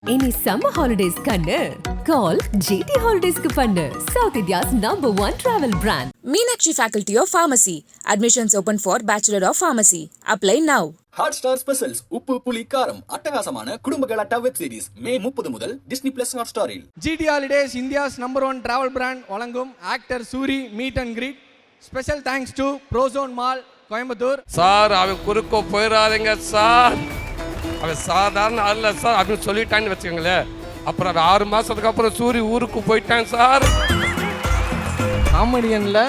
இனி summer holidays கண்ணு call GT Holidays க்கு பண்ணு South India's #1 travel brand. Meenakshi Faculty of Pharmacy. Admissions open for Bachelor of Pharmacy. Apply now. Hotstar Specials உப்பு புளி காரம் அட்டகாசமான குடும்ப கலாட்டா வெப் சீரிஸ் மே 30 முதல் Disney Plus Hotstarல். GT Holidays India's #1 travel brand வழங்கும் actor Soori meet and greet. Special thanks to Prozone mall Coimbatore. Sir அவன் குறுக்கோ போயிடாதீங்க சார், அவன் சாதாரண ஆள் சார் அப்படின்னு சொல்லிட்டான்னு வச்சுக்கோங்களேன். அப்புறம் 6 மாதத்துக்கு அப்புறம் சூரி ஊருக்கு போயிட்டான் சார். காமெடியனில்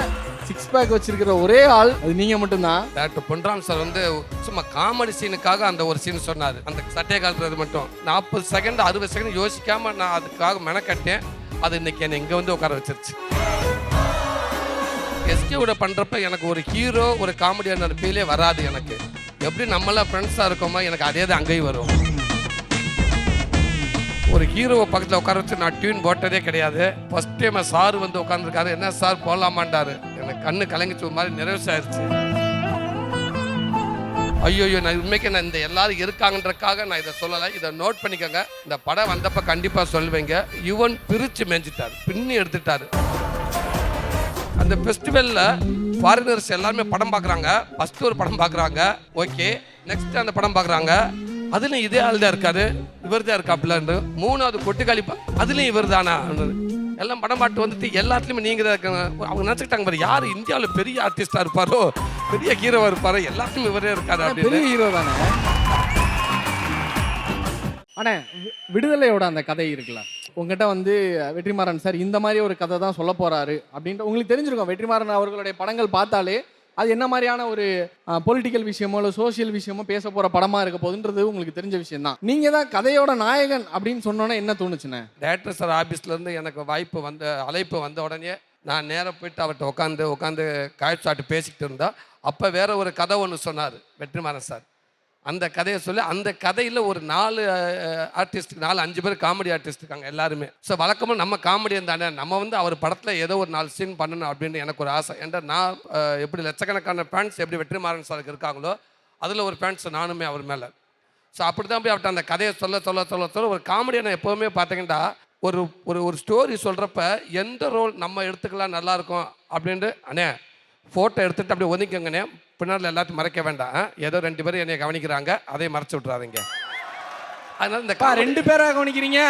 6 பேக் வச்சிருக்கிற ஒரே ஆள் அது நீங்கள் மட்டும்தான். டேரக்டர் பொன்ராம் சார் வந்து சும்மா காமெடி சீனுக்காக அந்த ஒரு சீன் சொன்னார். அந்த சட்டையை காட்டுறது மட்டும் 40 செகண்ட் 60 செகண்ட் யோசிக்காமல் நான் அதுக்காக மெனக்கட்டேன். அது இன்னைக்கு என்னை இங்கே வந்து உட்கார வச்சிருச்சு. எஸ்கேவோட பண்ணுறப்ப எனக்கு ஒரு ஹீரோ ஒரு காமெடியான ஃபீலே வராது. எனக்கு எப்படி நம்மளாம் ஃப்ரெண்ட்ஸாக இருக்கோமோ எனக்கு அதே தான் அங்கேயும் வரும். ஒரு ஹீரோவை பக்கத்தில் உட்கார வச்சு நான் டியூன் போட்டதே கிடையாது. ஃபர்ஸ்ட் டைம் சார் வந்து உட்காந்துருக்காரு. என்ன சார் போடலாமாண்டாரு. எனக்கு கண்ணு கலங்கிச்சு, ஒரு மாதிரி நிறைவாயிருச்சு. ஐயோ நான் உண்மைக்கு நான் இந்த எல்லாரும் இருக்காங்கன்றக்காக நான் இதை சொல்லலை. இதை நோட் பண்ணிக்கோங்க. இந்த படம் வந்தப்போ கண்டிப்பாக சொல்லுவீங்க. யுவன் பிரித்து மேய்ஞ்சிட்டார், பின்னி எடுத்துட்டாரு. அந்த ஃபெஸ்டிவலில் ஃபாரினர்ஸ் எல்லாருமே படம் பார்க்குறாங்க. ஃபஸ்ட்டு ஒரு படம் பார்க்குறாங்க, ஓகே. நெக்ஸ்ட் அந்த படம் பார்க்குறாங்க, அதுலேயும் இதே ஆள் தான் இருக்காரு, இவர் தான் இருக்காப்புலன்னு. 3வது கொட்டுக்காளி அதுலேயும் இவர் தானா. எல்லாம் படம் பாட்டு வந்துட்டு எல்லாத்துலேயுமே நீங்கள் தான் இருக்காங்க. அவங்க நினச்சிக்கிட்டாங்க பாரு, யார் இந்தியாவில் பெரிய ஆர்டிஸ்டாக இருப்பாரோ, பெரிய ஹீரோவாக இருப்பாரோ, எல்லாத்துலேயும் இவரே இருக்காரு. பெரிய ஹீரோ தானே. ஆனால் விடுதலையோட அந்த கதை இருக்குல்ல, உங்ககிட்ட வந்து வெற்றிமாறன் சார் இந்த மாதிரி ஒரு கதை தான் சொல்ல போகிறாரு அப்படின்ட்டு உங்களுக்கு தெரிஞ்சிருக்கும். வெற்றிமாறன் அவர்களுடைய படங்கள் பார்த்தாலே அது என்ன மாதிரியான ஒரு பொலிட்டிக்கல் விஷயமோ இல்லை சோசியல் விஷயமோ பேச போகிற படமாக இருக்க போகுதுன்றது உங்களுக்கு தெரிஞ்ச விஷயம் தான். நீங்கள் தான் கதையோட நாயகன் அப்படின்னு சொன்னோன்னே என்ன தோணுச்சுண்ணே? டேரக்டர் சார் ஆஃபீஸ்லேருந்து எனக்கு வாய்ப்பு வந்த அழைப்பு வந்த உடனே நான் நேராக போயிட்டு அவர்கிட்ட உட்காந்து காய்ச்சாட்டு பேசிக்கிட்டு இருந்தோம். அப்போ வேற ஒரு கதை ஒன்று சொன்னார் வெற்றிமாறன் சார். அந்த கதையை சொல்லி அந்த கதையில் ஒரு 4 ஆர்டிஸ்ட் 4-5 பேர் காமெடி ஆர்டிஸ்ட் இருக்காங்க எல்லாருமே. ஸோ வழக்கமாக நம்ம காமெடியன் தானே, நம்ம வந்து அவர் படத்தில் ஏதோ ஒரு 4 சீன் பண்ணணும் அப்படின்னு எனக்கு ஒரு ஆசை. ஏன்டா நான் எப்படி லட்சக்கணக்கான ஃபேன்ஸ் எப்படி வெற்றிமாறன் சாருக்கு இருக்காங்களோ அதில் ஒரு ஃபேன்ஸ் நானுமே அவர் மேலே. ஸோ அப்படி தான் போய் அவர்கிட்ட அந்த கதையை சொல்ல ஒரு காமெடியான எப்போவுமே பார்த்தீங்கன்னா ஒரு ஒரு ஸ்டோரி சொல்கிறப்ப எந்த ரோல் நம்ம எடுத்துக்கலாம் நல்லாயிருக்கும் அப்படின்ட்டு அண்ணே ஃபோட்டோ எடுத்துகிட்டு அப்படியே ஒதுக்கிங்கண்ணே, பின்னாடி எல்லாத்தையும் மறைக்க வேண்டாம். ஏதோ 2 பேரும் என்னை கவனிக்கிறாங்க, அதையும் மறைச்சு விட்றாதீங்க. அதனால இந்த 2 பேராக கவனிக்கிறீங்க.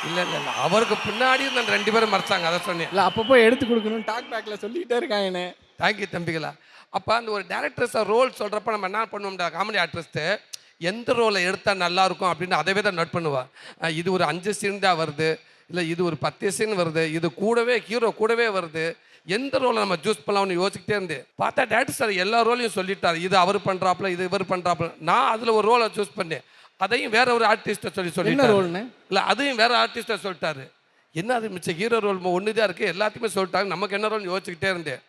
இல்லை அவருக்கு பின்னாடி இந்த 2 பேரும் மறைச்சாங்க, அதை சொன்னேன். இல்லை அப்பப்போ எடுத்து கொடுக்கணும் டாக் பேக்கில் சொல்லிக்கிட்டே இருக்காங்க என்ன. தேங்க்யூ தம்பிகளா. அப்போ அந்த ஒரு டேரக்டர்ஸை ரோல் சொல்கிறப்ப நம்ம என்ன பண்ணுவோம்டா, காமெடி ஆர்டிஸ்ட்டு எந்த ரோலை எடுத்தால் நல்லாயிருக்கும் அப்படின்னு அதவே தான் நோட் பண்ணுவாள். இது ஒரு 5 சீன் தான் வருது, இல்லை இது ஒரு 10 சீன் வருது, இது கூடவே ஹீரோ கூடவே வருது, எந்த ரோலை நம்ம சூஸ் பண்ணலாம்னு யோசிக்கிட்டே இருந்து பார்த்தா டேரக்டர் சார் எல்லா ரோலையும் சொல்லிட்டார். இது அவர் பண்ணுறாப்புல, இது இவர் பண்ணுறாப்புல. நான் அதில் ஒரு ரோலை சூஸ் பண்ணேன், அதையும் வேற ஒரு ஆர்டிஸ்ட்டை சொல்லிட்டாரு. இல்லை அதையும் வேற ஆர்டிஸ்ட்டை சொல்லிட்டாரு. என்ன அது மிச்சம் ஹீரோ ரோல் ஒன்று தான் இருக்குது, எல்லாத்தையுமே சொல்லிட்டாங்க. நமக்கு என்ன ரோல்னு யோசிச்சுக்கிட்டே இருந்தேன்.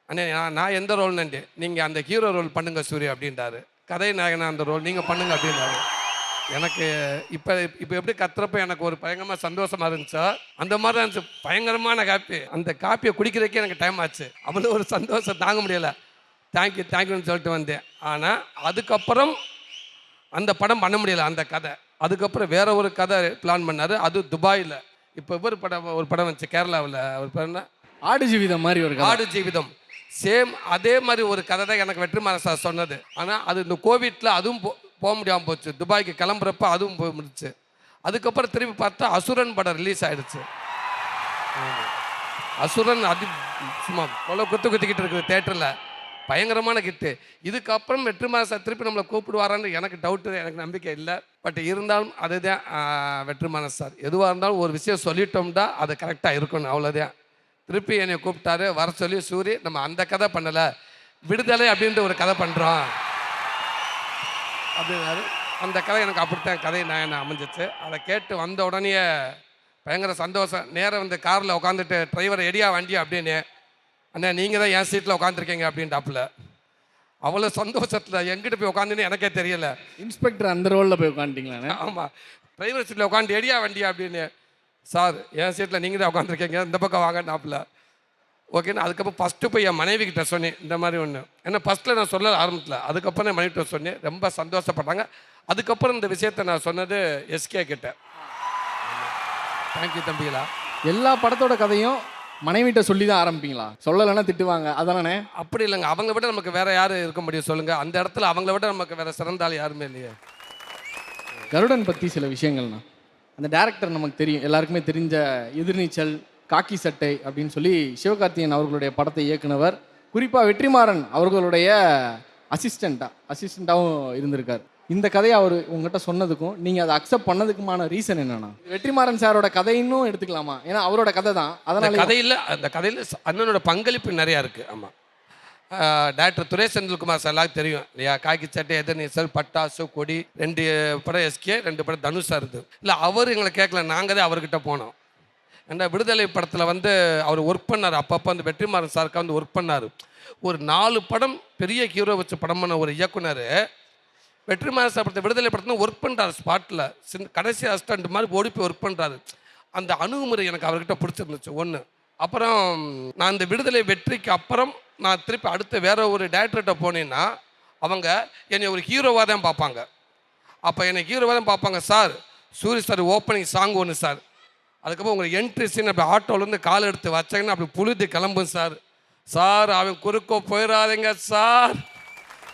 அண்ணே நான் எந்த ரோல்னு, நீங்கள் அந்த ஹீரோ ரோல் பண்ணுங்க சூரிய அப்படின்றாரு. கதை நாயகனா அந்த ரோல் நீங்கள் பண்ணுங்க அப்படின்றாரு. எனக்கு இப்போ எப்படி கத்துறப்ப எனக்கு ஒரு பயங்கரமாக சந்தோஷமாக இருந்துச்சா, அந்த மாதிரி தான் இருந்துச்சு. பயங்கரமான காப்பி. அந்த காப்பியை குடிக்கிறதுக்கே எனக்கு டைம் ஆச்சு. அவ்வளோ ஒரு சந்தோஷம் தாங்க முடியலை. தேங்க்யூன்னு சொல்லிட்டு வந்தேன். ஆனால் அதுக்கப்புறம் அந்த படம் பண்ண முடியலை, அந்த கதை. அதுக்கப்புறம் வேற ஒரு கதை பிளான் பண்ணார், அது துபாயில். இப்போ ஒரு படம் வந்துச்சு கேரளாவில். ஒரு படம் ஆடு ஜீவிதம் மாதிரி ஒரு ஆடு ஜீவிதம். சேம் அதே மாதிரி ஒரு கதை தான் எனக்கு வெற்றிமாறன் சார் சொன்னது. ஆனால் அது இந்த கோவிட்டில் அதுவும் போக முடியாமல் போச்சு. துபாய்க்கு கிளம்புறப்ப அதுவும் போய் முடிச்சு. அதுக்கப்புறம் திரும்பி பார்த்தா அசுரன் படம் ரிலீஸ் ஆகிடுச்சு. அசுரன் அது சும்மா கொலை குத்திக்கிட்டு இருக்குது தேட்டரில், பயங்கரமான கிட்டு. இதுக்கப்புறம் வெற்றிமாறன் சார் திருப்பி நம்மளை கூப்பிடுவாரான்னு எனக்கு டவுட்டு, எனக்கு நம்பிக்கை இல்லை. பட் இருந்தாலும் அதுதான் வெற்றிமாறன் சார். எதுவாக இருந்தாலும் ஒரு விஷயம் சொல்லிட்டோம்னா அது கரெக்டாக இருக்கணும், அவ்வளோதான். திருப்பி என்னை கூப்பிட்டாரு, வர சொல்லி சூரி நம்ம அந்த கதை பண்ணலை, விடுதலை அப்படின்ற ஒரு கதை பண்ணுறோம் அப்படின்னாரு. அந்த கதை எனக்கு அப்படித்தான் கதை நான் என்ன அமைஞ்சிச்சு. அதை கேட்டு வந்த உடனே பயங்கர சந்தோஷம். நேரம் வந்து காரில் உட்காந்துட்டு டிரைவரை எடியா வண்டி அப்படின்னு, அண்ணா நீங்கள் தான் என் சீட்டில் உட்காந்துருக்கீங்க அப்படின்ட்டாப்புல. அவ்வளோ சந்தோஷத்தில் எங்கிட்ட போய் உட்காந்துன்னு எனக்கே தெரியலை. இன்ஸ்பெக்டர் அந்த ரோலில் போய் உட்காந்துட்டீங்களா? ஆமாம், டிரைவர் சீட்டில் உட்காந்து எடியா வண்டி அப்படின்னு. சார் என் சீட்டில் நீங்கள் தான் உட்காந்துருக்கீங்க, இந்த பக்கம் வாங்கன்னாப்புல. ஓகேண்ணா. அதுக்கப்புறம் ஃபஸ்ட்டு போய் என் மனைவி கிட்ட சொன்னேன் இந்த மாதிரி ஒன்று. ஏன்னா ஃபஸ்ட்டில் நான் சொல்ல ஆரம்பத்தில், அதுக்கப்புறம் என் மனைவிட்ட சொன்னேன். ரொம்ப சந்தோஷப்பட்டாங்க. அதுக்கப்புறம் இந்த விஷயத்தை நான் சொன்னது எஸ்கே கிட்ட. தேங்க்யூ தம்பிகளா. எல்லா படத்தோட கதையும் மனைவிட்ட சொல்லி தான் ஆரம்பிப்பீங்களா? சொல்லலைன்னா திட்டுவாங்க அதானே? அப்படி இல்லைங்க. அவங்கள விட நமக்கு வேற யார் இருக்க முடியும் சொல்லுங்கள்? அந்த இடத்துல அவங்கள விட நமக்கு வேற சிறந்த ஆள் யாருமே இல்லையே. கருடன் பற்றி சில விஷயங்கள்ண்ணா. அந்த டேரக்டர் நமக்கு தெரியும், எல்லாருக்குமே தெரிஞ்ச எதிர்நீச்சல், காக்கி சட்டை அப்படின்னு சொல்லி சிவகார்த்திகேயன் அவர்களுடைய படத்தை இயக்குனவர். குறிப்பாக வெற்றிமாறன் அவர்களுடைய அசிஸ்டண்ட்டாகவும் இருந்திருக்கார். இந்த கதையை அவர் உங்ககிட்ட சொன்னதுக்கும் நீங்கள் அதை அக்செப்ட் பண்ணதுக்குமான ரீசன் என்னன்னா? வெற்றிமாறன் சாரோட கதையின்னும் எடுத்துக்கலாமா? ஏன்னா அவரோட கதை தான். அதனால அந்த கதையில் அண்ணனோட பங்களிப்பு நிறையா இருக்குது. ஆமாம். டாக்டர் துரை செந்தில்குமார் சார் எல்லாருக்கும் தெரியும் இல்லையா? காக்கி சட்டை, எதிர்நீச்சல், பட்டாசு, கொடி, 2 படம் எஸ்கே, 2 படம் தனுஷா இருக்குது. இல்லை அவர் எங்களை கேட்கல, நாங்கள் தான் அவர்கிட்ட போனோம். ஏன்னா விடுதலை படத்தில் வந்து அவர் ஒர்க் பண்ணார். அப்பப்போ அந்த வெற்றிமாறன் சாருக்கு வந்து ஒர்க் பண்ணார். ஒரு 4 படம் பெரிய ஹீரோ வச்சு படம் பண்ண ஒரு இயக்குனர் வெற்றிமாறன் சார் படத்தை விடுதலை படத்தில் ஒர்க் பண்ணுறாரு. ஸ்பாட்டில் கடைசி அசிஸ்டண்ட் மாதிரி ஓடி போய் ஒர்க் பண்ணுறாரு. அந்த அணுகுமுறை எனக்கு அவர்கிட்ட பிடிச்சிருந்துச்சு ஒன்று. அப்புறம் நான் இந்த விடுதலை வெற்றிக்கு அப்புறம் நான் திருப்பி அடுத்த வேற ஒரு டேரக்டர்கிட்ட போனேன்னா அவங்க என்னை ஒரு ஹீரோவாக தான் பார்ப்பாங்க. அப்போ என்னை ஹீரோவாக தான் பார்ப்பாங்க. சார் சூரிய சார் ஓப்பனிங் சாங் ஒன்று சார், அதுக்கப்புறம் உங்களுக்கு என்ட்ரி சீன் அப்படி ஆட்டோலேருந்து கால் எடுத்து வச்சாங்கன்னா அப்படி புழுதி கிளம்பும் சார். சார் அவன் குறுக்கோ போயிடாதீங்க சார்,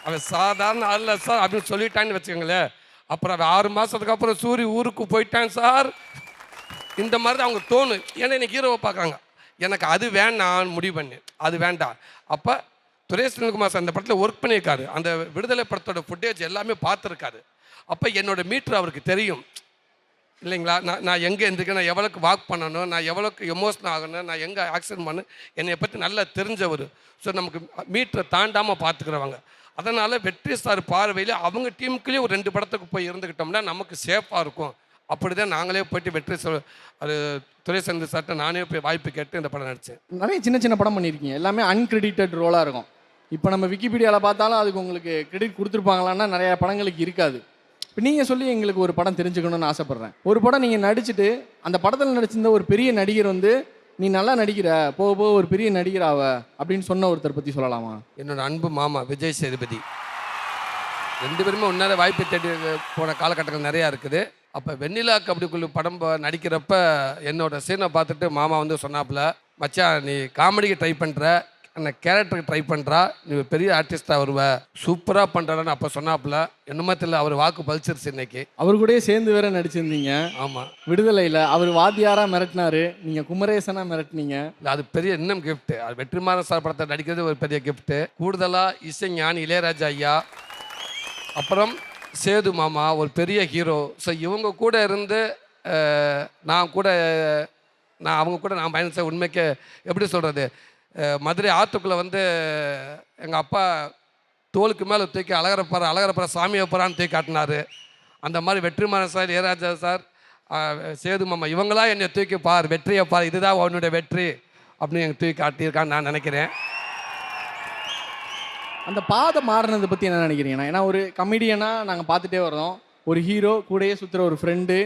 அவன் சாதாரண அல்ல சார் அப்படின்னு சொல்லிட்டான்னு வச்சுக்கோங்களேன். அப்புறம் அவன் 6 மாதத்துக்கு அப்புறம் சூரிய ஊருக்கு போயிட்டான் சார். இந்த மாதிரி தான் அவங்க தோணும். ஏன்னா எனக்கு ஹீரோவை பார்க்குறாங்க. எனக்கு அது வேண்டாம் முடிவு பண்ணி, அது வேண்டாம். அப்போ துரை செந்தில்குமார் சார் அந்த படத்தில் ஒர்க் பண்ணியிருக்காரு. அந்த விடுதலை படத்தோட ஃபுட்டேஜ் எல்லாமே பார்த்துருக்காரு. அப்போ என்னோட மீட்ரு அவருக்கு தெரியும் இல்லைங்களா? நான் எங்கே இருந்திருக்கேன், நான் எவ்வளோக்கு வாக் பண்ணணும், நான் எவ்வளோக்கு எமோஷனல் ஆகணும், நான் எங்கே ஆக்சிடென்ட் பண்ணணும், என்னை பற்றி நல்லா தெரிஞ்சவர். ஸோ நமக்கு மீட்டரை தாண்டாமல் பார்த்துக்கிறவங்க. அதனால் வெற்றி சார் பார்வையில் அவங்க டீமுக்குள்ளேயே ஒரு 2 படத்துக்கு போய் இருந்துக்கிட்டோம்னா நமக்கு சேஃபாக இருக்கும். அப்படி தான் நாங்களே போய்ட்டு வெற்றி அது துரை செந்தில் சார்ட்ட நானே போய் வாய்ப்பு கேட்டு இந்த படம் நடித்தேன். நிறைய சின்ன சின்ன படம் பண்ணியிருக்கீங்க, எல்லாமே அன்கிரெடிட்டட் ரோலாக இருக்கும். இப்போ நம்ம விக்கிபீடியாவில் பார்த்தாலும் அதுக்கு உங்களுக்கு கிரெடிட் கொடுத்துருப்பாங்களான்னா நிறையா படங்களுக்கு இருக்காது. இப்போ நீங்கள் சொல்லி எங்களுக்கு ஒரு படம் தெரிஞ்சுக்கணும்னு ஆசைப்பட்றேன். ஒரு படம் நீங்கள் நடிச்சுட்டு அந்த படத்தில் நடிச்சிருந்த ஒரு பெரிய நடிகர் வந்து நீ நல்லா நடிக்கிற, போக போக ஒரு பெரிய நடிகராவ அப்படின்னு சொன்ன ஒருத்தர் பற்றி சொல்லலாமா? என்னோட அன்பு மாமா விஜய் சேதுபதி. 2 பேருமே ஒன்றாத வாய்ப்பு தேடி போன காலகட்டங்கள் நிறையா இருக்குது. அப்போ வெண்ணிலாக்கு அப்படிக்குள்ள படம் நடிக்கிறப்ப என்னோட சீனை பார்த்துட்டு மாமா வந்து சொன்னாப்புல, மச்சான் நீ காமெடிக்கு ட்ரை பண்ணுற, அந்த கேரக்டருக்கு ட்ரை பண்ணுறா, நீ பெரிய ஆர்டிஸ்டாக வருவ, சூப்பராக பண்ணுறான்னு அப்போ சொன்னாப்புல. என்னமோ தெரியல, அவர் வாக்கு பழிச்சிருச்சு இன்னைக்கு. அவர் கூடயே சேர்ந்து வேற நடிச்சிருந்தீங்க. ஆமாம், விடுதலையில் அவர் வாத்தியாராக மிரட்டினாரு, நீங்கள் குமரேசனாக மிரட்டினீங்க. இல்லை அது பெரிய இன்னும் கிஃப்ட்டு. அது வெற்றிமாறன் சார் படத்தை நடிக்கிறது ஒரு பெரிய கிஃப்ட்டு. கூடுதலாக இசைஞானி இளையராஜா ஐயா, அப்புறம் சேது மாமா ஒரு பெரிய ஹீரோ. ஸோ இவங்க கூட இருந்து நான் அவங்க கூட நான் பயணிச்ச உண்மைக்கு எப்படி சொல்கிறது, மதுரை ஆற்றுக்குள்ளே வந்து எங்கள் அப்பா தோலுக்கு மேலே தூக்கி அழகரப்பாறை சாமி வைப்பாரான்னு தூக்கி காட்டினார். அந்த மாதிரி வெற்றிமாறன் சார், இளையராஜா சார், சேது மாமா இவங்களாம் என்னை தூக்கி பார், வெற்றியை பார், இதுதான் அவனுடைய வெற்றி அப்படின்னு எனக்கு தூக்கி காட்டியிருக்கான்னு நான் நினைக்கிறேன். அந்த பாதை மாறினதை பற்றி என்ன நினைக்கிறீங்கன்னா? ஏன்னா ஒரு கமெடியனாக நாங்கள் பார்த்துட்டே வரோம், ஒரு ஹீரோ கூடயே சுற்றுற ஒரு ஃப்ரெண்டு,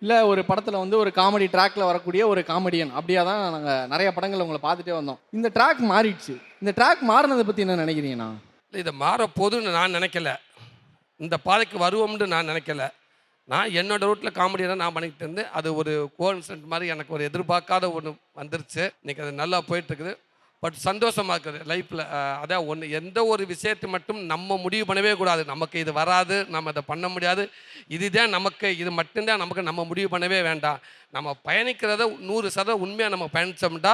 இல்லை ஒரு படத்தில் வந்து ஒரு காமெடி ட்ராக்கில் வரக்கூடிய ஒரு காமெடியன், அப்படியே தான் நாங்கள் நிறைய படங்கள் உங்களை பார்த்துட்டே வந்தோம். இந்த ட்ராக் மாறிடுச்சு. இந்த ட்ராக் மாறினதை பற்றி என்ன நினைக்கிறீங்கண்ணா? இல்லை, இதை மாறப்போதுன்னு நான் நினைக்கல, இந்த பாதைக்கு வருவோம்னு நான் நினைக்கல. நான் என்னோடய ரூட்டில் காமெடியாக நான் பண்ணிக்கிட்டு இருந்தேன். அது ஒரு கோஇன்சிடென்ட் மாதிரி எனக்கு ஒரு எதிர்பார்க்காத ஒன்று வந்துருச்சு. இன்றைக்கி அது நல்லா போயிட்டுருக்குது. பட் சந்தோஷமாக இருக்குது லைஃப்பில். அதான் ஒன்று, எந்த ஒரு விஷயத்தை மட்டும் நம்ம முடிவு பண்ணவே கூடாது. நமக்கு இது வராது, நம்ம அதை பண்ண முடியாது, இதுதான் நமக்கு, இது மட்டும்தான் நமக்கு, நம்ம முடிவு பண்ணவே வேண்டாம். நம்ம பயணிக்கிறத 100% உண்மையாக நம்ம பயணித்தோம்னா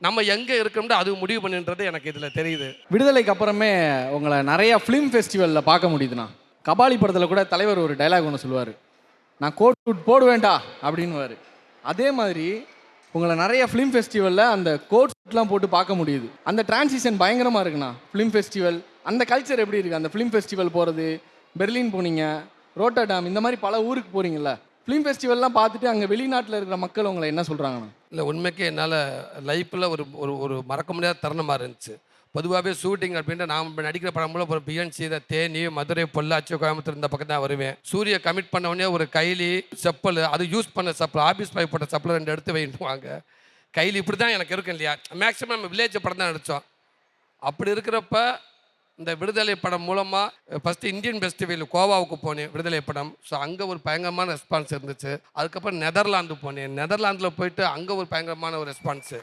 நம்ம எங்கே இருக்கோம்னா அது முடிவு பண்ணுன்றது எனக்கு இதில் தெரியுது. விடுதலைக்கு அப்புறமே உங்களை நிறையா ஃபிலிம் ஃபெஸ்டிவலில் பார்க்க முடியுதுண்ணா. கபாலி படத்தில் கூட தலைவர் ஒரு டைலாக் ஒன்று சொல்லுவார், நான் கோட் ஷூட் போடுவேண்டா அப்படின்னுவார். அதே மாதிரி உங்களை நிறைய ஃபிலிம் ஃபெஸ்டிவலில் அந்த கோட் ஷூட்லாம் போட்டு பார்க்க முடியுது. அந்த டிரான்சிஷன் பயங்கரமாக இருக்குண்ணா. ஃபிலிம் ஃபெஸ்டிவல் அந்த கல்ச்சர் எப்படி இருக்குது? அந்த ஃபிலிம் ஃபெஸ்டிவல் போகிறது, பெர்லின் போனீங்க, ரோட்டர்டாம், இந்த மாதிரி பல ஊருக்கு போகிறீங்களா? ஃபிலிம் ஃபெஸ்டிவல்லாம் பார்த்துட்டு அங்கே வெளிநாட்டில் இருக்கிற மக்கள் உங்களை என்ன சொல்கிறாங்கண்ணா? இல்லை, உண்மைக்கே என்னால் லைஃப்பில் ஒரு ஒரு மறக்க முடியாத தருணமாக இருந்துச்சு. பொதுவாகவே ஷூட்டிங் அப்படின்ட்டு நான் நடிக்கிற படம் மூலம் ஒரு பிஎன்சி தேனி, மதுரை, பொள்ளாச்சி, கோயம்புத்தூர் இந்த பக்கம் தான் வருவேன். சூரிய கமிட் பண்ண உடனே ஒரு கைலி செப்பல், அது யூஸ் பண்ண செப்பல், ஆஃபீஸ் பாய் போட்ட செப்பல் 2 எடுத்து வைட்டுவாங்க. கையில் இப்படி தான் எனக்கு இருக்கும் இல்லையா. மேக்ஸிமம் நம்ம வில்லேஜ் படம் தான் நடித்தோம். அப்படி இருக்கிறப்ப இந்த விடுதலை படம் மூலமாக ஃபஸ்ட்டு இந்தியன் ஃபெஸ்டிவல் கோவாவுக்கு போனேன், விடுதலை படம். ஸோ அங்கே ஒரு பயங்கரமான ரெஸ்பான்ஸ் இருந்துச்சு. அதுக்கப்புறம் நெதர்லாந்து போனேன். நெதர்லாந்தில் போயிட்டு அங்கே ஒரு பயங்கரமான ஒரு ரெஸ்பான்ஸு.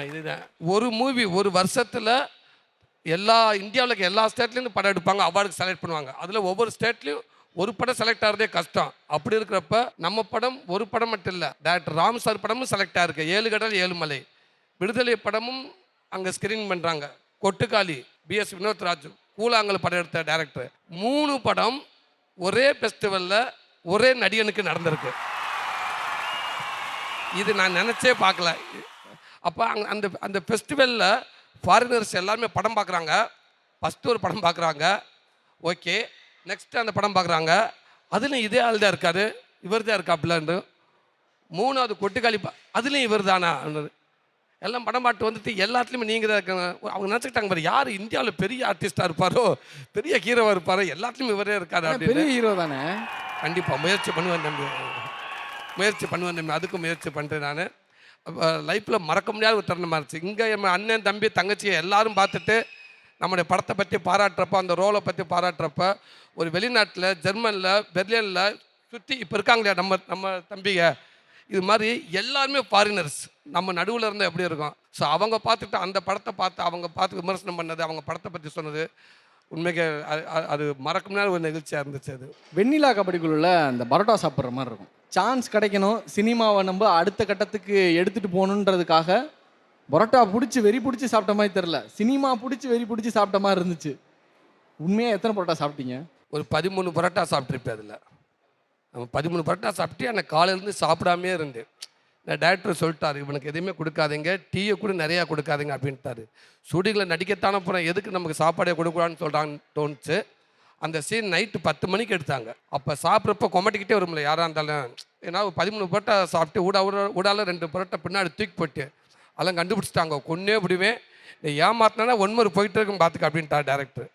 இதுதான் ஒரு மூவி ஒரு வருஷத்தில் இந்தியாவில் இருக்க எல்லா ஸ்டேட்லேருந்து படம் எடுப்பாங்க, அவார்டுக்கு செலக்ட் பண்ணுவாங்க. அதில் ஒவ்வொரு ஸ்டேட்லேயும் ஒரு படம் செலக்ட் ஆகிறதே கஷ்டம். அப்படி இருக்கிறப்ப நம்ம படம் ஒரு படம் மட்டும் இல்லை, டைரக்டர் ராம் சார் படமும் செலக்ட் ஆகிருக்கு. 7 கடல் 7 மலை விடுதலை படமும் அங்கே ஸ்க்ரீன் பண்ணுறாங்க. கொட்டுக்காளி பிஎஸ் வினோத்ராஜ் கூழாங்கல் படம் எடுத்த டைரக்டர். 3 படம் ஒரே ஃபெஸ்டிவலில் ஒரே நடிகனுக்கு நடந்திருக்கு. இது நான் நினச்சே பார்க்கல. அப்போ அந்த அந்த ஃபெஸ்டிவலில் ஃபாரினர்ஸ் எல்லாருமே படம் பார்க்குறாங்க. ஃபஸ்ட்டு ஒரு படம் பார்க்குறாங்க, ஓகே. நெக்ஸ்ட்டு அந்த படம் பார்க்குறாங்க, அதுலேயும் இதே ஆள் தான் இருக்காரு, இவர் தான் இருக்காப்புலன்னு. 3வது கொட்டுக்காளி அதுலேயும் இவர் தானா எல்லாம் படம் பாட்டு வந்துட்டு எல்லாத்துலேயுமே நீங்கள் தான் இருக்காங்க. அவங்க நினச்சிக்கிட்டாங்க பாரு, யார் இந்தியாவில் பெரிய ஆர்டிஸ்டாக இருப்பாரோ, பெரிய ஹீரோவாக இருப்பாரோ, எல்லாத்துலேயும் இவரே இருக்காரு அப்படின்னு. பெரிய ஹீரோ தானே. கண்டிப்பாக முயற்சி பண்ணுவேன் தம்பி, அதுக்கும் முயற்சி பண்ணுறேன் நான். லைஃப்பில் மறக்க முடியாத ஒரு தருணமாக இருந்துச்சு. இங்கே நம்ம அண்ணன் தம்பி தங்கச்சியை எல்லாரும் பார்த்துட்டு நம்முடைய படத்தை பற்றி பாராட்டுறப்ப, அந்த ரோலை பற்றி பாராட்டுறப்ப, ஒரு வெளிநாட்டில் ஜெர்மனில் பெர்லினில் சுற்றி இப்போ இருக்காங்க இல்லையா நம்ம தம்பிங்க, இது மாதிரி எல்லாருமே ஃபாரினர்ஸ் நம்ம நடுவில் இருந்தால் எப்படி இருக்கும். ஸோ அவங்க பார்த்துட்டு அந்த படத்தை பார்த்து அவங்க பார்த்து விமர்சனம் பண்ணது, அவங்க படத்தை பற்றி சொன்னது உண்மைக்கு அது மறக்க முடியாத ஒரு நிகழ்ச்சியாக இருந்துச்சு. அது வெண்ணிலா கபடிக்குள்ள அந்த பரோட்டா சாப்பிட்ற மாதிரி இருக்கும். சான்ஸ் கிடைக்கணும், சினிமாவை நம்ம அடுத்த கட்டத்துக்கு எடுத்துகிட்டு போகணுன்றதுக்காக பரோட்டா பிடிச்சி வெறி பிடிச்சி சாப்பிட்ட மாதிரி தெரில, சினிமா பிடிச்சி வெறி பிடிச்சி சாப்பிட்ட மாதிரி இருந்துச்சு. உண்மையாக எத்தனை பரோட்டா சாப்பிட்டீங்க? ஒரு 13 பரோட்டா சாப்பிட்ருப்பேன். அதில் நம்ம 13 பரோட்டா சாப்பிட்டு எனக்கு காலையிலேருந்து சாப்பிடாமே இருந்தேன். நான் டைரக்டர் சொல்லிட்டார், இவனுக்கு எதுவுமே கொடுக்காதீங்க, டீயை கூட நிறையா கொடுக்காதீங்க அப்படின்ட்டாரு. ஷூட்டிங்கில் நடிக்கத்தானே போகிறேன், எதுக்கு நமக்கு சாப்பாடே கொடுக்கூடான்னு சொல்கிறான்னு தோணுச்சு. அந்த சீன் நைட்டு 10 மணிக்கு எடுத்தாங்க. அப்போ சாப்பிட்றப்ப கொமட்டிக்கிட்டே வரும்ல யாராக இருந்தாலும். ஏன்னா 13 பரோட்டா சாப்பிட்டு ஊடால 2 பரோட்டா பின்னாடி தூக்கி போட்டு அதெல்லாம் கண்டுபிடிச்சிட்டாங்க. கொன்னே விடுவேன், நீ ஏமாத்தினா ஒன்மொரு போயிட்டு இருக்கும் பார்த்துக்க அப்படின்ட்டார் டேரக்டர்.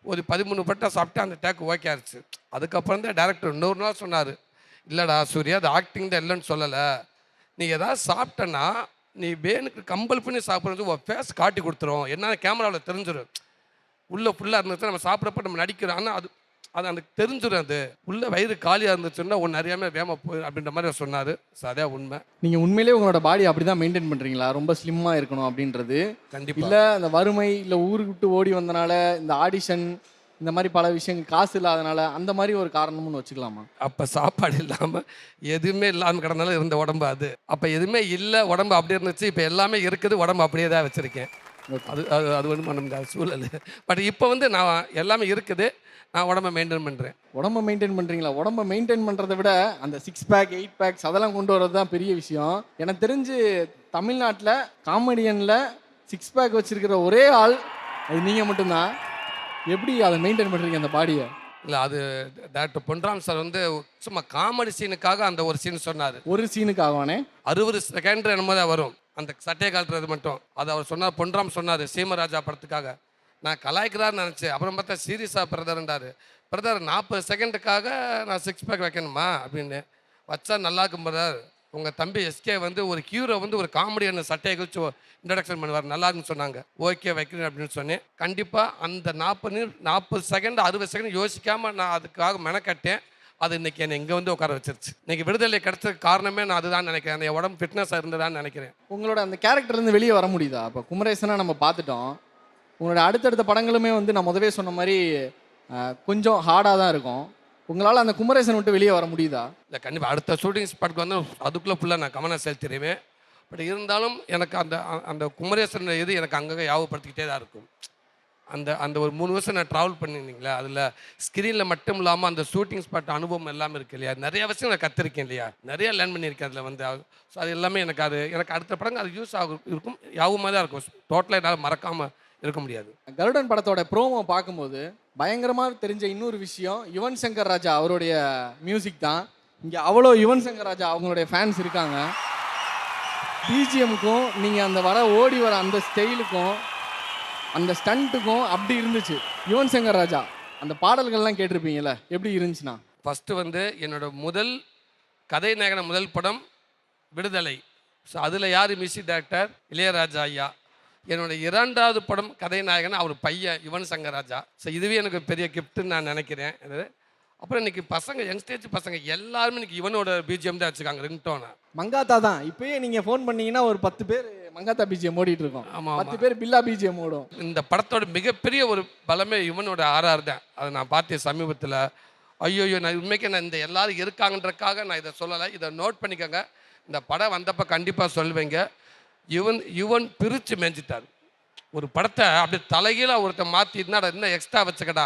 ஒரு 13 பரோட்டா சாப்பிட்டு அந்த டேக்கு ஓகே ஆயிடுச்சு. அதுக்கப்புறம் தான் டேரக்டர் இன்னொரு நாள் சொன்னார், இல்லைடா சூர்யா, அது ஆக்டிங் தான் இல்லைன்னு சொல்லலை, நீ ஏதாவது சாப்பிட்டேன்னா நீ வேணுக்கு கம்பல் பண்ணி சாப்பிட்றது ஒரு ஃபேஸ் காட்டி கொடுத்துரும், என்ன கேமராவில் தெரிஞ்சிடும். உள்ளே ஃபுல்லாக இருந்துச்சு நம்ம சாப்பிட்றப்ப நம்ம நடிக்கிறோம், ஆனால் அது அந்த தெரிஞ்சிடும். அது உள்ளே வயிறு காலியாக இருந்துச்சுன்னா ஒன்று அறியாமல் வேம போய் அப்படின்ற மாதிரி சொன்னார். அதே உண்மை. நீங்கள் உண்மையிலே உங்களோட பாடி அப்படி தான் மெயின்டைன் பண்ணுறீங்களா? ரொம்ப ஸ்லிம்மாக இருக்கணும் அப்படின்றது கண்டிப்பாக இல்லை, அந்த வறுமை இல்லை ஊருக்கு விட்டு ஓடி வந்தனால இந்த ஆடிஷன் இந்த மாதிரி பல விஷயங்கள் காசு இல்லாதனால அந்த மாதிரி ஒரு காரணம்னு வச்சுக்கலாமா? அப்போ சாப்பாடு இல்லாமல் எதுவுமே இல்லாமல் கிடந்தாலும் இருந்த உடம்பு அது. அப்போ எதுவுமே இல்லை, உடம்பு அப்படி இருந்துச்சு. இப்போ எல்லாமே இருக்குது, உடம்பு அப்படியே தான் வச்சுருக்கேன். அது ஒன்றும் பண்ண முடியாத சூழல். பட் இப்போ நான் எல்லாமே இருக்குது, நான் உடம்பை மெயின்டைன் பண்ணுறேன். உடம்பை மெயின்டைன் பண்ணுறீங்களா? உடம்பை மெயின்டைன் பண்ணுறதை விட அந்த 6 பேக் 8 பேக்ஸ் அதெல்லாம் கொண்டு வரது தான் பெரிய விஷயம். எனக்கு தெரிஞ்சு தமிழ்நாட்டில் காமெடியனில் 6 பேக் வச்சுருக்கிற ஒரே ஆள் அது நீங்கள் மட்டும்தான். எப்படி அதை மெயின்டைன் பண்ணுறீங்க அந்த பாடியை? இல்லை, அது டாக்டர் பொன்ராம் சார் சும்மா காமெடி சீனுக்காக அந்த ஒரு சீன் சொன்னார். ஒரு சீனுக்காகவானே 60 செகண்ட் என்னமோ தான் வரும் அந்த சட்டையை கழட்டுறது மட்டும். அது அவர் சொன்னார், பொன்ராம் சொன்னார் சீமராஜா படத்துக்காக. நான் கலாய்க்கிறான்னு நினச்சேன். அப்புறம் பார்த்தா சீரியஸாக பிரதர்ன்றாரு. பிரதர் 40 செகண்டுக்காக நான் 6 பேக் வைக்கணுமா அப்படின்னு வச்சா நல்லா இருக்கும் பிரதர். உங்கள் தம்பி எஸ்கே ஒரு ஹீரோ ஒரு காமெடியான சட்டையை கழிச்சு இன்ட்ரடக்ஷன் பண்ணுவார், நல்லா இருக்குன்னு சொன்னாங்க. ஓகே வைக்கிறேன் அப்படின்னு சொன்னேன். கண்டிப்பாக அந்த 40 செகண்ட் 60 செகண்ட் யோசிக்காமல் நான் அதுக்காக மெனக்கட்டேன். அது இன்றைக்கி என்னை இங்கே உட்கார வச்சிருச்சு. இன்றைக்கி விடுதலை கிடைச்சதுக்கு காரணமே நான் அதுதான் நினைக்கிறேன். என் உடம்பு ஃபிட்னஸாக இருந்ததான்னு நினைக்கிறேன். உங்களோட அந்த கேரக்டர்லேருந்து வெளியே வர முடியுதா? இப்போ குமரேசனாக நம்ம பார்த்துட்டோம், உங்களோட அடுத்தடுத்த படங்களுமே நான் முதவே சொன்ன மாதிரி கொஞ்சம் ஹார்டாக தான் இருக்கும். உங்களால் அந்த குமரேசன் விட்டு வெளியே வர முடியுதா? இல்லை, கண்டிப்பாக அடுத்த ஷூட்டிங் ஸ்பாட்க்கு அதுக்குள்ளே ஃபுல்லாக நான் கவனம் செலுத்திடுவேன். பட் இருந்தாலும் எனக்கு அந்த குமரேசன் எனக்கு அங்கங்கே ஞாபகப்படுத்திக்கிட்டே தான் இருக்கும். அந்த ஒரு 3 வருஷம் நான் ட்ராவல் பண்ணியிருந்தீங்களா, அதில் ஸ்க்ரீனில் மட்டும் இல்லாமல் அந்த ஷூட்டிங் ஸ்பாட் அனுபவம் எல்லாமே இருக்குது இல்லையா, நிறைய விஷயம் நான் கற்றுருக்கேன் இல்லையா, நிறையா லேர்ன் பண்ணியிருக்கேன் அதில் ஸோ அது எல்லாமே எனக்கு அடுத்த படங்கள் அது யூஸ் இருக்கும், ஞாபகமாக தான் இருக்கும். டோட்டலாக என்னால் மறக்காமல் இருக்க முடியாது. கருடன் படத்தோட ப்ரோமோ பார்க்கும்போது பயங்கரமாக தெரிஞ்ச இன்னொரு விஷயம் யுவன் சங்கர் ராஜா அவருடைய மியூசிக் தான். இங்கே அவ்வளோ யுவன் சங்கர் ராஜா அவங்களுடைய ஃபேன்ஸ் இருக்காங்க. பிஜிஎம்க்கும் நீங்கள் அந்த ஓடி வர அந்த ஸ்டைலுக்கும் அந்த ஸ்டண்ட்டுக்கும் அப்படி இருந்துச்சு. யுவன் சங்கர் ராஜா அந்த பாடல்கள்லாம் கேட்டிருப்பீங்கல்ல, எப்படி இருந்துச்சுன்னா? ஃபஸ்ட்டு என்னோட முதல் கதை நாயகன முதல் படம் விடுதலை. ஸோ அதில் யார் மியூசிக் டைரக்டர்? இளையராஜா ஐயா. என்னோட 2வது படம் கதைநாயகன் அவர் பையன் யுவன் சங்கர் ராஜா. ஸோ இதுவே எனக்கு பெரிய கிஃப்ட்டுன்னு நான் நினைக்கிறேன். அப்புறம் இன்றைக்கி பசங்க யங்ஸ்டேஜ் பசங்க எல்லாருமே இன்றைக்கி இவனோட பிஜிஎம் தான் வச்சுருக்காங்க ரிங்டோனை. மங்காத்தா தான் இப்போயே நீங்கள் ஃபோன் பண்ணீங்கன்னா ஒரு 10 பேர் மங்காத்தா பிஜிஎம் ஓடிட்டு இருக்கோம். ஆமாம், 10 பேர் பில்லா பிஜிஎம் ஓடும். இந்த படத்தோட மிகப்பெரிய ஒரு பலமே இவனோட RR தான். அதை நான் பார்த்தேன் சமீபத்தில். ஐயோ, நான் உண்மைக்கு நான் இந்த எல்லாரும் இருக்காங்கன்றக்காக நான் இதை சொல்லலை, இதை நோட் பண்ணிக்கோங்க. இந்த படம் வந்தப்போ கண்டிப்பாக சொல்லுவீங்க. யுவன் பிரித்து மேய்ஞ்சிட்டார் ஒரு படத்தை. அப்படி தலைகீழ ஒருத்தர் மாற்றிட்டுனா இன்னும் எக்ஸ்ட்ரா வச்சுக்கடா,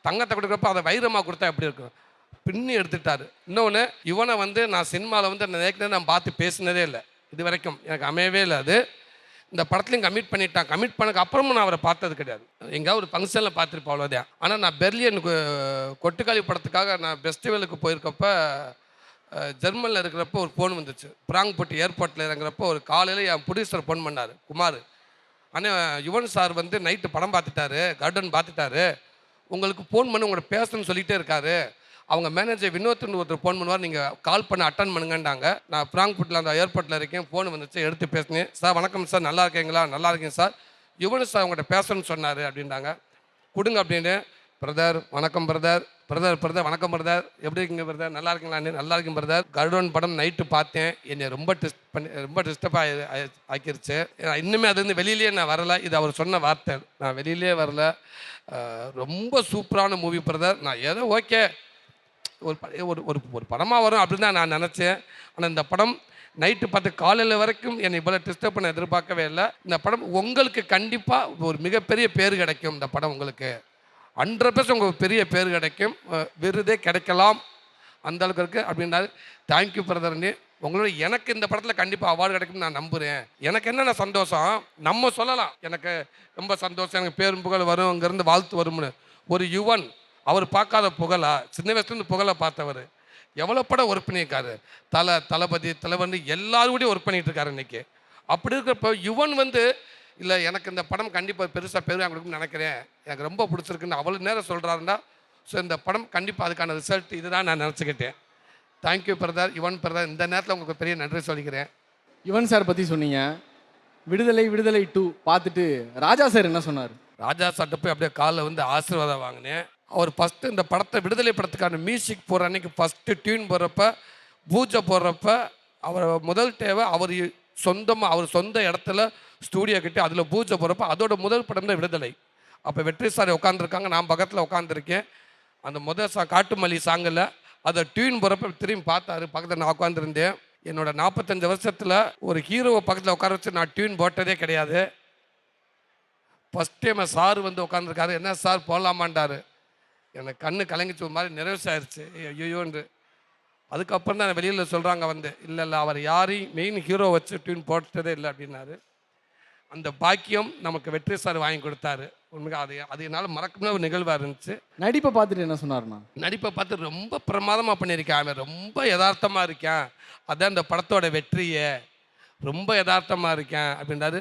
தங்கத்தை கொடுக்குறப்ப அதை வைரமாக கொடுத்தா எப்படி இருக்கும், பின்னி எடுத்துட்டார். இன்னொன்று, இவனை நான் சினிமாவில் நான் பார்த்து பேசினதே இல்லை இது வரைக்கும், எனக்கு அமையவே இல்லை. அது இந்த படத்துலையும் கமிட் பண்ணிட்டான். கமிட் பண்ணக்கு அப்புறமும் நான் அவரை பார்த்தது கிடையாது. எங்கேயாவது ஒரு ஃபங்க்ஷனில் பார்த்துருப்பேன், அவ்வளோதான். ஆனால் நான் பெர்லின் கொட்டுக்காளி படத்துக்காக நான் ஃபெஸ்டிவலுக்கு போயிருக்கப்ப ஜெர்மனில் இருக்கிறப்போ ஒரு ஃபோன் வந்துச்சு. பிராங்க்பர்ட் ஏர்போர்ட்டில் இறங்குறப்போ ஒரு காலையில் என் ப்ரொடியூசர் ஃபோன் பண்ணார், குமார். ஆனால் யுவன் சார் நைட்டு படம் பார்த்துட்டாரு, கார்டன் பார்த்துட்டாரு, உங்களுக்கு ஃபோன் பண்ணி உங்களோட பேசணும்னு சொல்லிகிட்டே இருக்காரு. அவங்க மேனேஜர் வினோத்னு ஒருத்தர் ஃபோன் பண்ணுவார், நீங்கள் கால் பண்ண அட்டன் பண்ணுங்கன்றாங்க. நான் ஃப்ராங்க்ஃபர்ட்டில் அந்த ஏர்போர்ட்டில் இருக்கேன். ஃபோன் வந்துச்சு, எடுத்து பேசினேன். சார் வணக்கம் சார், நல்லா இருக்கீங்களா? நல்லா இருக்கேன் சார். யுவன் சார் உங்கள்கிட்ட பேசணும்னு சொன்னார் அப்படின்றாங்க. கொடுங்க அப்படின்னு. பிரதர் வணக்கம் பிரதர், பிரதர் வணக்கம் பிரதர், எப்படி இருக்கீங்க பிரதர்? நல்லா இருக்கீங்களா? நல்லா இருக்கேன் பிரதர். கருடன் படம் நைட்டு பார்த்தேன், என்னை ரொம்ப டிஸ்டர்பாக ஆக்கிருச்சு. இன்னுமே அது வெளியிலே நான் வரலை. இது அவர் சொன்ன வார்த்தை, நான் வெளியிலே வரல. ரொம்ப சூப்பரான மூவி பிரதர். நான் ஏதோ ஓகே ஒரு படமாக வரும் அப்படின்னு தான் நான் நினச்சேன். ஆனால் இந்த படம் நைட்டு பார்த்து காலையில் வரைக்கும் என்னை இவ்வளோ டிஸ்டர்ப் பண்ண எதிர்பார்க்கவே இல்லை. இந்த படம் உங்களுக்கு கண்டிப்பாக ஒரு மிகப்பெரிய பேர் கிடைக்கும். இந்த படம் உங்களுக்கு 100% உங்களுக்கு பெரிய பேர் கிடைக்கும், விருதே கிடைக்கலாம், அந்த அளவுக்கு இருக்குது அப்படின்றாரு. தேங்க்யூ பிரதர்னு. உங்களோட எனக்கு இந்த படத்தில் கண்டிப்பாக அவார்டு கிடைக்கும்னு நான் நம்புகிறேன். எனக்கு என்னென்ன சந்தோஷம், நம்ம சொல்லலாம் எனக்கு ரொம்ப சந்தோஷம், எனக்கு பேரும் புகழ் வரும், அங்கேருந்து வாழ்த்து வரும்னு. ஒரு யுவன், அவர் பார்க்காத புகழா? சின்ன வயசுலேருந்து புகழை பார்த்தவர். எவ்வளோ படம் ஒர்க் பண்ணியிருக்காரு, தளபதி தலைவன் எல்லாரும் கூட ஒர்க் பண்ணிகிட்டு இருக்காரு இன்றைக்கி. அப்படி இருக்கிறப்ப யுவன் இல்லை எனக்கு இந்த படம் கண்டிப்பாக பெருசாக பேர் கொடுக்குன்னு நினைக்கிறேன், எனக்கு ரொம்ப பிடிச்சிருக்குன்னு அவ்வளோ நேரம் சொல்கிறாருன்னா, ஸோ இந்த படம் கண்டிப்பாக அதுக்கான ரிசல்ட் இதுதான் நான் நினச்சிக்கிட்டேன். Thank you brother, Yuvan brother. இந்த நேரத்தில் உங்களுக்கு பெரிய நன்றி சொல்லிக்கிறேன். யுவன் சார் பற்றி சொன்னீங்க. விடுதலை 2 பார்த்துட்டு ராஜா சார் என்ன சொன்னார்? ராஜா சார்ட்ட போய் அப்படியே காலில் ஆசீர்வாதம் வாங்கினேன். அவர் ஃபஸ்ட்டு இந்த படத்தை விடுதலை படத்துக்கான மியூசிக் போகிற அன்றைக்கி ஃபஸ்ட்டு டியூன் போடுறப்ப, பூஜை போடுறப்ப, அவர் முதல் தேவை அவர் சொந்தமாக அவர் சொந்த இடத்துல ஸ்டூடியோ கட்டி அதில் பூஜை போகிறப்ப அதோட முதல் படம் தான் விடுதலை. அப்போ வெற்றி சார் உட்காந்துருக்காங்க, நான் பக்கத்தில் உட்காந்துருக்கேன். அந்த முதல் காட்டுமல்லி சாங்கில் அதை டியூன் போகிறப்ப திரும்பி பார்த்தாரு, பக்கத்தில் நான் உட்காந்துருந்தேன். என்னோட 45 வருஷத்தில் ஒரு ஹீரோவை பக்கத்தில் உட்கார வச்சு நான் டியூன் போட்டதே கிடையாது. ஃபஸ்ட் டைம் சார் உட்காந்துருக்காரு. என்ன சார் போடலாமான்டாரு. எனக்கு கண்ணு கலங்கிச்சு, ஒரு மாதிரி நிறைவேசாயிருச்சு, ஐயோன்று. அதுக்கப்புறம் தான் வெளியில் சொல்கிறாங்க இல்லை அவர் யாரையும் மெயின் ஹீரோ வச்சு டியூன் போட்டதே இல்லை அப்படின்னாரு. அந்த பாக்கியம் நமக்கு வெற்றி சார் வாங்கி கொடுத்தாரு. உண்மையாக அது என்னால் மறக்கவே ஒரு நிகழ்வாக இருந்துச்சு. நடிப்பை பார்த்துட்டு என்ன சொன்னார்ண்ணா? நடிப்பை பார்த்து ரொம்ப பிரமாதமாக பண்ணியிருக்கேன், அவன் ரொம்ப யதார்த்தமாக இருக்கேன், அதான் இந்த படத்தோட வெற்றியே, ரொம்ப யதார்த்தமாக இருக்கேன் அப்படின்றாரு.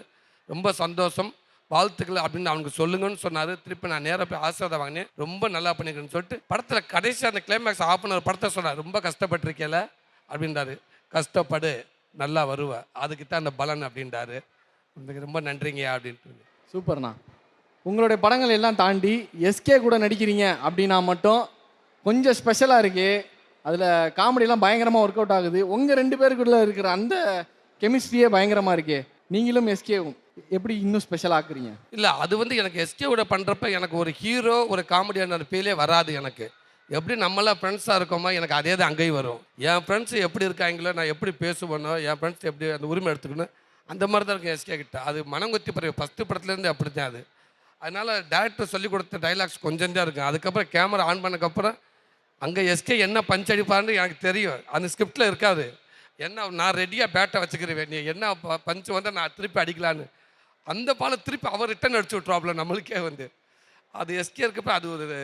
ரொம்ப சந்தோஷம், வாழ்த்துக்கள் அப்படின்னு அவனுக்கு சொல்லுங்கன்னு சொன்னார். திருப்பி நான் நேராக போய் ஆசீர்வாதம் வாங்கினேன். ரொம்ப நல்லா பண்ணிக்கிறேன்னு சொல்லிட்டு படத்தில் கடைசி அந்த கிளைமேக்ஸ் ஆஃப் பண்ண ஒரு படத்தை சொன்னார். ரொம்ப கஷ்டப்பட்டிருக்கேல அப்படின்றாரு. கஷ்டப்படு நல்லா வருவ, அதுக்கு தான் அந்த பலன் அப்படின்றாரு. ரொம்ப நன்றிங்க அப்படின்ட்டு. சூப்பர்ண்ணா. உங்களுடைய படங்கள் எல்லாம் தாண்டி எஸ்கே கூட நடிக்கிறீங்க அப்படின்னா மட்டும் கொஞ்சம் ஸ்பெஷலாக இருக்கு. அதில் காமெடியெல்லாம் பயங்கரமாக ஒர்க் அவுட் ஆகுது. உங்கள் 2 பேருக்குள்ள இருக்கிற அந்த கெமிஸ்ட்ரியே பயங்கரமாக இருக்கே. நீங்களும் எஸ்கேவும் எப்படி இன்னும் ஸ்பெஷல் ஆக்குறீங்க? இல்லை அது எனக்கு எஸ்கேவோட பண்ணுறப்ப எனக்கு ஒரு ஹீரோ ஒரு காமெடியான ஃபீலே வராது. எனக்கு எப்படி நம்மளாம் ஃப்ரெண்ட்ஸாக இருக்கோமோ எனக்கு அதே தான் அங்கேயும் வரும். என் ஃப்ரெண்ட்ஸ் எப்படி இருக்காங்களோ, நான் எப்படி பேசுவேனோ, என் ஃப்ரெண்ட்ஸ் எப்படி அந்த உரிமை எடுத்துக்கணும், அந்த மாதிரி தான் இருக்கும் எஸ்கே கிட்ட. அது மனங்கொத்தி பிறகு ஃபஸ்ட்டு படத்துலேருந்து அப்படி தான் அது. அதனால் டேரக்டர் சொல்லிக் கொடுத்த டைலாக்ஸ் கொஞ்சம் தான் இருக்கும். அதுக்கப்புறம் கேமரா ஆன் பண்ணக்கப்புறம் அங்கே எஸ்கே என்ன பஞ்ச் அடிப்பாருன்னு எனக்கு தெரியும். அந்த ஸ்கிரிப்டில் இருக்காது. என்ன நான் ரெடியாக பேட்டை வச்சுக்கிறேன், நீ என்ன பஞ்சு நான் திருப்பி அடிக்கலான்னு, அந்த பாலை திருப்பி அவர் ரிட்டன் அடிச்சு விட்ருவாப்புல நம்மளுக்கே அது எஸ்கே இருக்கப்போ அது ஒரு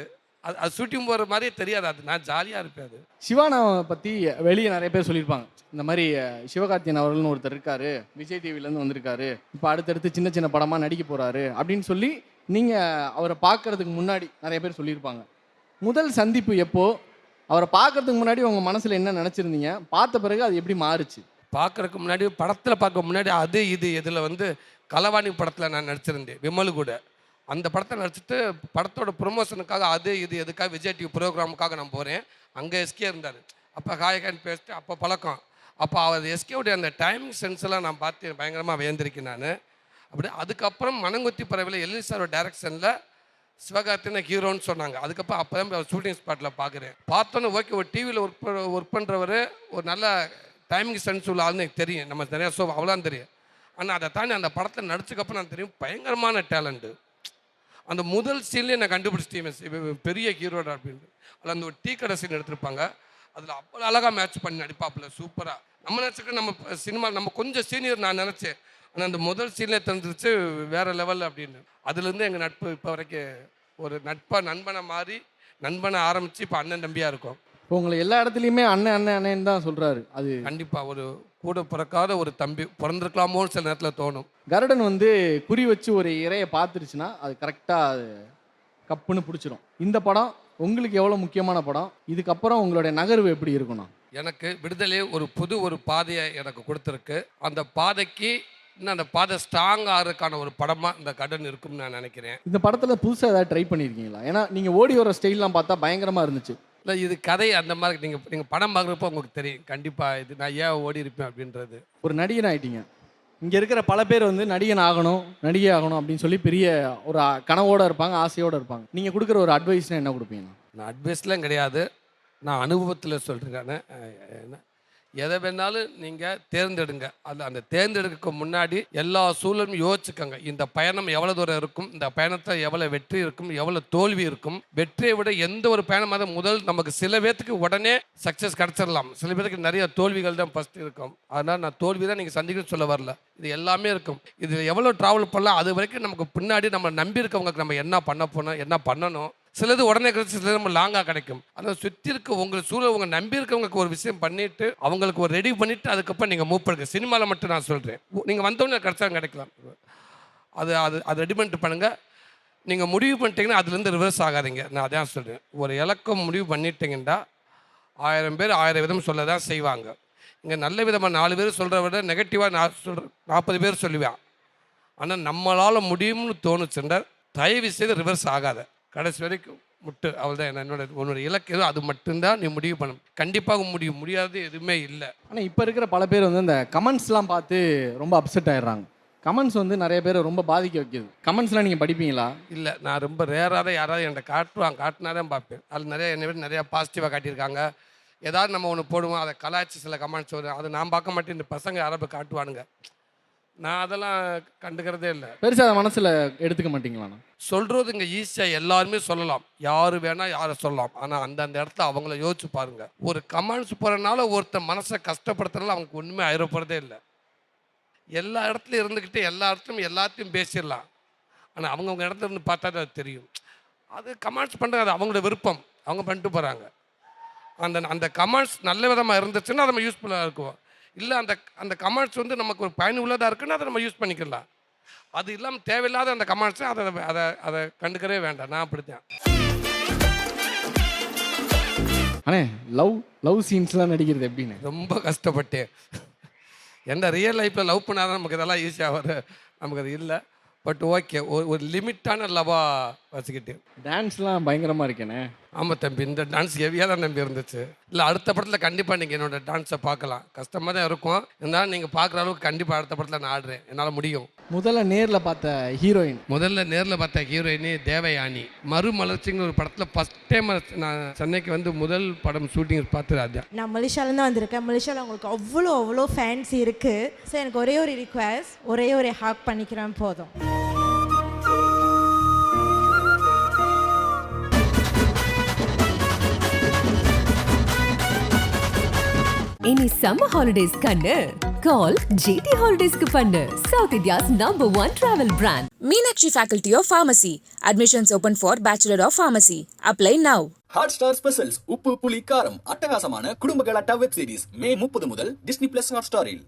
அது ஷூட்டிங் போகிற மாதிரியே தெரியாது. அது நான் ஜாலியாக இருப்பேன். அது சிவானாவை பற்றி வெளியே நிறைய பேர் சொல்லியிருப்பாங்க. இந்த மாதிரி சிவகார்த்தியன் அவர்கள்னு ஒருத்தர் இருக்காரு, விஜய் டிவிலேருந்து வந்திருக்காரு, இப்போ அடுத்தடுத்து சின்ன சின்ன படமாக நடிக்க போகிறாரு அப்படின்னு சொல்லி நீங்கள் அவரை பார்க்கறதுக்கு முன்னாடி நிறைய பேர் சொல்லியிருப்பாங்க. முதல் சந்திப்பு எப்போ, அவரை பார்க்கறதுக்கு முன்னாடி உங்கள் மனசில் என்ன நினச்சிருந்தீங்க, பார்த்த பிறகு அது எப்படி மாறுச்சு? பார்க்குறதுக்கு முன்னாடி படத்தில் பார்க்க முன்னாடி அது இது இதில் வந்து களவாணி படத்தில் நான் நடிச்சிருந்தேன் விமலு கூட. அந்த படத்தை நடிச்சிட்டு படத்தோட ப்ரொமோஷனுக்காக அது இது எதுக்காக விஜய் டிவி ப்ரோக்ராமுக்காக நான் போகிறேன். அங்கே எஸ்கே இருந்தார். அப்போ ஹாய்கான்னு பேசிட்டு அப்போ பழக்கம். அப்போ அவர் எஸ்கேவுடைய அந்த டைமிங் சென்ஸ்லாம் நான் பார்த்து பயங்கரமாக வியந்திருக்கேன் நான். அப்படி அதுக்கப்புறம் மனங்குத்தி பறவையில் எல்வி சாரோட டைரக்ஷனில் சிவகார்த்திகேயன் ஹீரோன்னு சொன்னாங்க. அதுக்கப்புறம் அப்போ தான் ஷூட்டிங் ஸ்பாட்டில் பார்க்குறேன். பார்த்தோன்னே ஓகே, ஒரு டிவியில் ஒர்க் பண்ணுறவர் ஒரு நல்ல டைமிங் சென்ஸ் உள்ள ஆள்னு எனக்கு தெரியும். நம்ம நிறையா ஷோ அவ்வளோதான் தெரியும். ஆனால் அதை தாண்டி அந்த படத்தில் நடிச்சக்கப்புறம் நான் தெரியும் பயங்கரமான டேலண்ட்டு. அந்த முதல் சீன்லேயே நான் கண்டுபிடிச்சிட்டேன் பெரிய ஹீரோட அப்படின்னு. அதில் அந்த ஒரு டீ கடை சீன் எடுத்திருப்பாங்க. அதில் அவ்வளோ அழகாக மேட்ச் பண்ணி நடிப்பாப்புல சூப்பராக. நம்ம நினச்சிக்க நம்ம சினிமா நம்ம கொஞ்சம் சீனியர் நான் நினச்சேன். ஆனால் அந்த முதல் சீன்லேயே தெரிஞ்சிருச்சு வேறு லெவல் அப்படின்னு. அதுலேருந்து எங்கள் நட்பு இப்போ வரைக்கும் ஒரு நண்பனை மாறி நண்பனை ஆரம்பித்து இப்போ அண்ணன் தம்பியாக இருக்கும். இப்போ உங்களை எல்லா இடத்துலையுமே அண்ணன் அண்ணன் அண்ணன் தான் சொல்கிறாரு. அது கண்டிப்பாக ஒரு கூட பிறக்காத ஒரு தம்பி பிறந்திருக்கலாமோன்னு சில நேரத்தில் தோணும். கருடன் வந்து குறி வச்சு ஒரு இறையை பார்த்துருச்சுன்னா அது கரெக்டாக அது கப்புன்னு பிடிச்சிரும். இந்த படம் உங்களுக்கு எவ்வளோ முக்கியமான படம்? இதுக்கப்புறம் உங்களுடைய நகர்வு எப்படி இருக்குண்ணா? எனக்கு விடுதலை ஒரு பாதையை எனக்கு கொடுத்துருக்கு. அந்த பாதைக்கு இன்னும் அந்த பாதை ஸ்ட்ராங் ஆகிறதுக்கான ஒரு படமாக இந்த கடன் இருக்கும்னு நான் நினைக்கிறேன். இந்த படத்தில் புதுசாக ஏதாவது ட்ரை பண்ணியிருக்கீங்களா? ஏன்னா நீங்கள் ஓடி வர ஸ்டைல்லாம் பார்த்தா பயங்கரமாக இருந்துச்சு. இல்லை, இது கதை அந்த மாதிரி நீங்கள் படம் பார்க்குறப்போ உங்களுக்கு தெரியும் கண்டிப்பாக இது நான் ஏன் ஓடி இருப்பேன் அப்படின்றது. ஒரு நடிகன் ஆகிட்டீங்க. இங்கே இருக்கிற பல பேர் வந்து நடிகன் ஆகணும் நடிகை ஆகணும் அப்படின்னு சொல்லி பெரிய ஒரு கனவோடு இருப்பாங்க, ஆசையோடு இருப்பாங்க. நீங்கள் கொடுக்குற ஒரு அட்வைஸ்னால் என்ன கொடுப்பீங்க? நான் அட்வைஸ்லாம் கிடையாது, நான் அனுபவத்தில் சொல்கிறேன். என்ன எதை வேணாலும் நீங்கள் தேர்ந்தெடுங்க. அதில் அந்த தேர்ந்தெடுக்க முன்னாடி எல்லா சூழலும் யோசிச்சுக்கோங்க. இந்த பயணம் எவ்வளோ தூரம் இருக்கும், இந்த பயணத்தில் எவ்வளோ வெற்றி இருக்கும், எவ்வளோ தோல்வி இருக்கும். வெற்றியை விட எந்த ஒரு பயணமாக முதல் நமக்கு சில பேர்த்துக்கு உடனே சக்ஸஸ் கிடச்சிடலாம், சில பேருக்கு நிறைய தோல்விகள் தான் ஃபஸ்ட்டு இருக்கும். அதனால் நான் தோல்வி தான் நீங்கள் சந்திக்கணும்னு சொல்ல வரல, இது எல்லாமே இருக்கும். இது எவ்வளோ ட்ராவல் பண்ணலாம், அது வரைக்கும் நமக்கு பின்னாடி நம்ம நம்பி இருக்கவங்களுக்கு நம்ம என்ன பண்ண போனோம் என்ன பண்ணணும். சிலது உடனே கிடைச்சி சிலது நம்ம லாங்காக கிடைக்கும். ஆனால் சுற்றி இருக்க உங்கள் சூழல் உங்கள் நம்பி இருக்கவங்களுக்கு ஒரு விஷயம் பண்ணிவிட்டு அவங்களுக்கு ஒரு ரெடி பண்ணிவிட்டு அதுக்கப்புறம் நீங்கள் மூவ் பண்ணுங்க. சினிமாவில் மட்டும் நான் சொல்கிறேன், நீங்கள் வந்தோடனே கிடைச்சா கிடைக்கலாம். அது ரெடி பண்ணிட்டு பண்ணுங்கள். நீங்கள் முடிவு பண்ணிட்டீங்கன்னா அதுலேருந்து ரிவர்ஸ் ஆகாதீங்க. நான் அதான் சொல்கிறேன், ஒரு இலக்கம் முடிவு பண்ணிட்டீங்கன்னா 1000 பேர் 1000 விதம் சொல்ல தான் செய்வாங்க. இங்கே நல்ல விதமாக 4 பேர் சொல்கிறத விட நெகட்டிவாக நான் 40 பேர் சொல்லுவேன். ஆனால் நம்மளால் முடியும்னு தோணுச்சுன்னா தயவு செய்து ரிவர்ஸ் ஆகாத, கடைசி வரைக்கும் முட்டு. அவள் தான் உன்னோட இலக்கு எதுவும் அது மட்டும்தான் நீ முடிவு பண்ணணும். கண்டிப்பாக முடியாது எதுவுமே இல்லை. ஆனால் இப்போ இருக்கிற பல பேர் வந்து இந்த கமெண்ட்ஸ்லாம் பார்த்து ரொம்ப அப்செட் ஆகிடுறாங்க. கமெண்ட்ஸ் வந்து நிறைய பேர் ரொம்ப பாதிக்க வைக்கிது. கமெண்ட்ஸ்லாம் நீங்கள் படிப்பீங்களா? இல்லை, நான் ரொம்ப ரேராக தான் யாராவது என்கிட்ட காட்டினா தான் பார்ப்பேன். அதில் என்னை விட நிறையா பாசிட்டிவாக காட்டியிருக்காங்க. ஏதாவது நம்ம ஒன்று போடுவோம், அதை கலாய்ச்சி சில கமெண்ட்ஸ் வரும், அதை நான் பார்க்க மாட்டேன். இந்த பசங்க யாராவது காட்டுவானுங்க, நான் அதெல்லாம் கண்டுக்கிறதே இல்லை. பெருசாக அதை மனசில் எடுத்துக்க மாட்டீங்களாண்ணா? சொல்கிறது இங்கே ஈஸியாக எல்லாருமே சொல்லலாம், யார் வேணால் யாரை சொல்லலாம். ஆனால் அந்தந்த இடத்துல அவங்கள யோசிச்சு பாருங்கள். ஒரு கமெண்ட்ஸ் போகிறனால ஒருத்தர் மனசை கஷ்டப்படுத்துறதுனால அவங்களுக்கு ஒன்றுமே ஆயிரப்படுறதே இல்லை. எல்லா இடத்துலையும் இருந்துக்கிட்டு எல்லா இடத்துலையும் எல்லாத்தையும் பேசிடலாம். ஆனால் அவங்கவுங்க இடத்துல இருந்து பார்த்தா தான் அது தெரியும். அது கமெண்ட்ஸ் பண்ணுறது அது அவங்களோட விருப்பம், அவங்க பண்ணிட்டு போகிறாங்க. அந்த கமெண்ட்ஸ் நல்ல விதமாக இருந்துச்சுன்னா அதை நம்ம யூஸ்ஃபுல்லாக இருக்கும். இல்லை அந்த கமெண்ட்ஸ் வந்து நமக்கு ஒரு பயனுள்ளதாக இருக்குன்னா அதை நம்ம யூஸ் பண்ணிக்கலாம். அது இல்லாமல் தேவையில்லாத அந்த கமெண்ட்ஸை அதை கண்டுக்கவே வேண்டாம். நான் அப்படித்தான். அண்ணே, லவ் சீன்ஸ்லாம் நடிக்கிறது எப்படின்னு ரொம்ப கஷ்டப்பட்டேன். எந்த ரியல் லைஃப்பில் லவ் பண்ணாதான் நமக்கு இதெல்லாம் ஈஸியாக வரும், நமக்கு அது இல்லை. பட் ஓகே, ஒரு லிமிட்டான லவ்வாக வச்சுக்கிட்டு. டான்ஸ்லாம் பயங்கரமாக இருக்கேனே. ஆமாம் தம்பி, இந்த டான்ஸ் ஹெவியாக தான் நம்பி இருந்துச்சு. இல்லை, அடுத்த படத்தில் கண்டிப்பாக நீங்கள் என்னோடய டான்ஸை பார்க்கலாம். கஷ்டமாக தான் இருக்கும், இருந்தாலும் நீங்கள் பார்க்குற அளவுக்கு கண்டிப்பாக அடுத்த படத்தில் நான் ஆடுறேன், என்னால் முடியும். முதல்ல நேரில் பார்த்த ஹீரோயின் தேவயானி. மறுமலர்ச்சிங்கிற ஒரு படத்தில் ஃபஸ்ட் டைம் நான் சென்னைக்கு வந்து முதல் படம் ஷூட்டிங் பார்த்து ராஜா. நான் மலேசியாவிலேருந்து வந்திருக்கேன். மலேசியாவில் உங்களுக்கு அவ்வளோ ஃபேன்ஸ் இருக்குது. ஸோ எனக்கு ஒரே ஒரு ரிக்வெஸ்ட், ஒரே ஒரு ஹாக் பண்ணிக்கிறேன் போதும். இனி சம்மர் ஹாலிடேஸ் கண்ணு கால் ஜிடி ஹாலிடேஸ்க்கு பண்ணு. South India's #1 travel brand. Meenakshi Faculty of Pharmacy. Admissions open for Bachelor of Pharmacy. Apply now. Hotstar specials உப்பு புளி காரம் அட்டகாசமான குடும்ப கலாட்டா வெப் சீரிஸ் மே 30 முதல் டிஸ்னி பிளஸ் ஹாட்ஸ்டாரில்.